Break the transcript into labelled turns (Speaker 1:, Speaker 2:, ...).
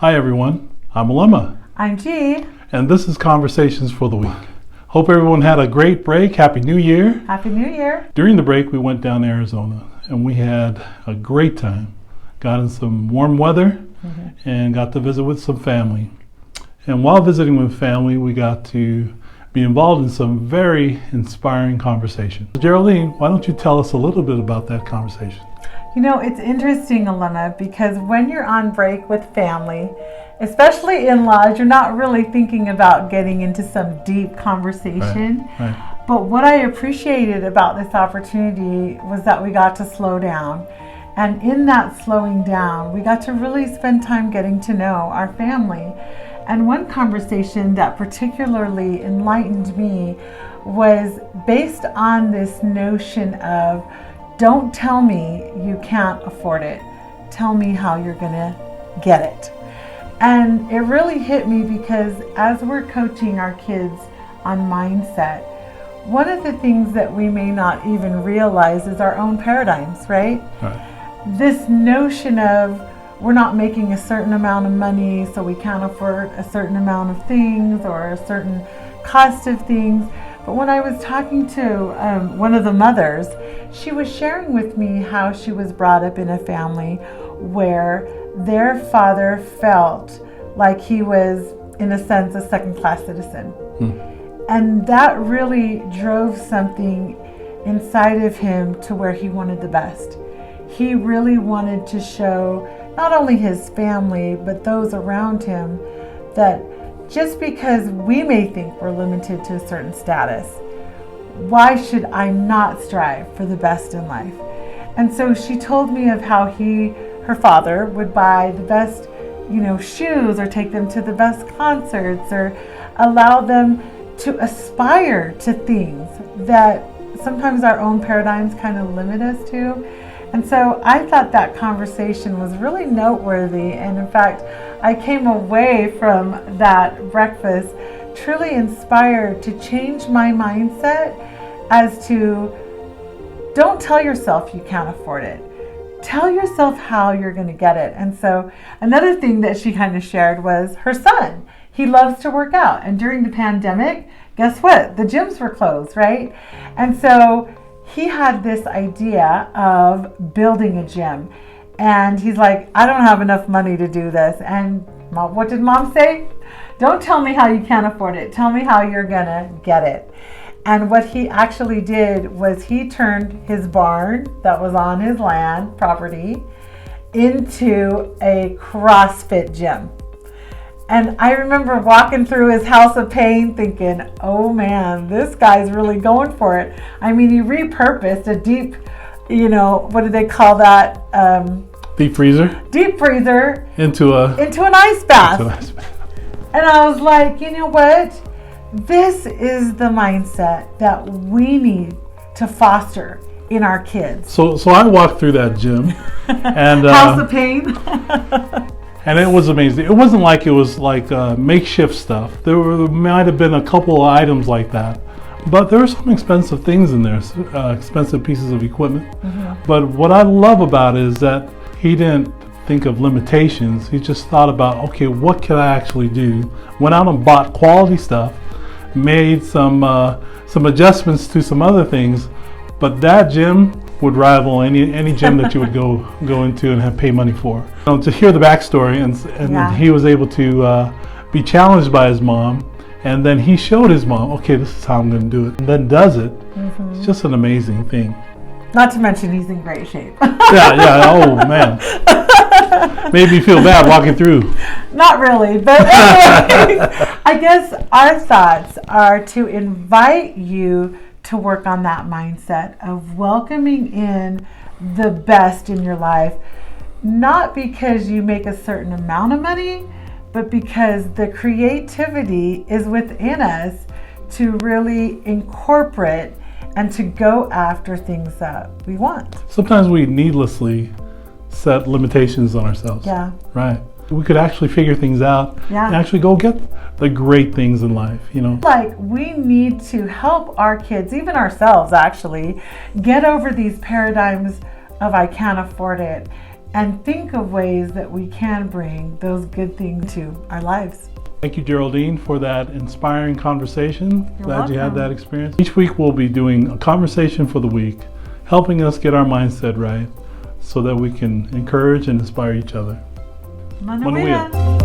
Speaker 1: Hi everyone, I'm Alema.
Speaker 2: I'm G.
Speaker 1: And this is Conversations for the Week. Hope everyone had a great break. Happy New Year.
Speaker 2: Happy New Year.
Speaker 1: During the break, we went down to Arizona and we had a great time. Got in some warm weather and got to visit with some family. And while visiting with family, we got to be involved in some very inspiring conversation. Geraldine, why don't you tell us a little bit about that conversation?
Speaker 2: You know, it's interesting, Alema, because when you're on break with family, especially in-laws, you're not really thinking about getting into some deep conversation.
Speaker 1: Right.
Speaker 2: But what I appreciated about this opportunity was that we got to slow down. And in that slowing down, we got to really spend time getting to know our family. And one conversation that particularly enlightened me was based on this notion of, don't tell me you can't afford it. Tell me how you're gonna get it. And it really hit me because as we're coaching our kids on mindset, one of the things that we may not even realize is our own paradigms, right? This notion of we're not making a certain amount of money, so we can't afford a certain amount of things or a certain cost of things. But when I was talking to one of the mothers, she was sharing with me how she was brought up in a family where their father felt like he was, in a sense, a second-class citizen. And that really drove something inside of him to where he wanted the best. He really wanted to show not only his family, but those around him that just because we may think we're limited to a certain status, why should I not strive for the best in life? And so she told me of how her father would buy the best, shoes or take them to the best concerts or allow them to aspire to things that sometimes our own paradigms kind of limit us to. And so I thought that conversation was really noteworthy. And in fact, I came away from that breakfast truly inspired to change my mindset as to don't tell yourself you can't afford it. Tell yourself how you're going to get it. And so another thing that she kind of shared was her son. He loves to work out. And during the pandemic, guess what? The gyms were closed, right? And so he had this idea of building a gym. And he's like, I don't have enough money to do this. And what did mom say? Don't tell me how you can't afford it. Tell me how you're gonna get it. And what he actually did was he turned his barn that was on his land property into a CrossFit gym. And I remember walking through his house of pain thinking, oh man, this guy's really going for it. I mean, he repurposed a deep, what do they call that?
Speaker 1: Deep freezer?
Speaker 2: Deep freezer.
Speaker 1: Into
Speaker 2: an ice bath. And I was like, you know what? This is the mindset that we need to foster in our kids.
Speaker 1: So I walked through that gym. And
Speaker 2: House of pain.
Speaker 1: And it was amazing. It wasn't like it was like makeshift stuff. There might have been a couple of items like that. But there were some expensive things in there, expensive pieces of equipment. But what I love about it is that he didn't think of limitations. He just thought about, okay, what can I actually do? Went out and bought quality stuff, made some adjustments to some other things. But that gym would rival any gym that you would go into and pay money for. To hear the backstory, and he was able to be challenged by his mom, and then he showed his mom, okay, this is how I'm going to do it, and then does it. It's just an amazing thing.
Speaker 2: Not to mention he's in great shape.
Speaker 1: Yeah, oh man. Made me feel bad walking through.
Speaker 2: Not really, but anyway, I guess our thoughts are to invite you to work on that mindset of welcoming in the best in your life, not because you make a certain amount of money, but because the creativity is within us to really incorporate and to go after things that we want.
Speaker 1: Sometimes we needlessly set limitations on ourselves.
Speaker 2: Yeah.
Speaker 1: Right. We could actually figure things out and actually go get the great things in life,
Speaker 2: Like, we need to help our kids, even ourselves actually, get over these paradigms of I can't afford it and think of ways that we can bring those good things to our lives.
Speaker 1: Thank you, Geraldine, for that inspiring conversation.
Speaker 2: You're
Speaker 1: Glad you had
Speaker 2: welcome.
Speaker 1: that experience. Each week we'll be doing a conversation for the week, helping us get our mindset right so that we can encourage and inspire each other.
Speaker 2: Manuela.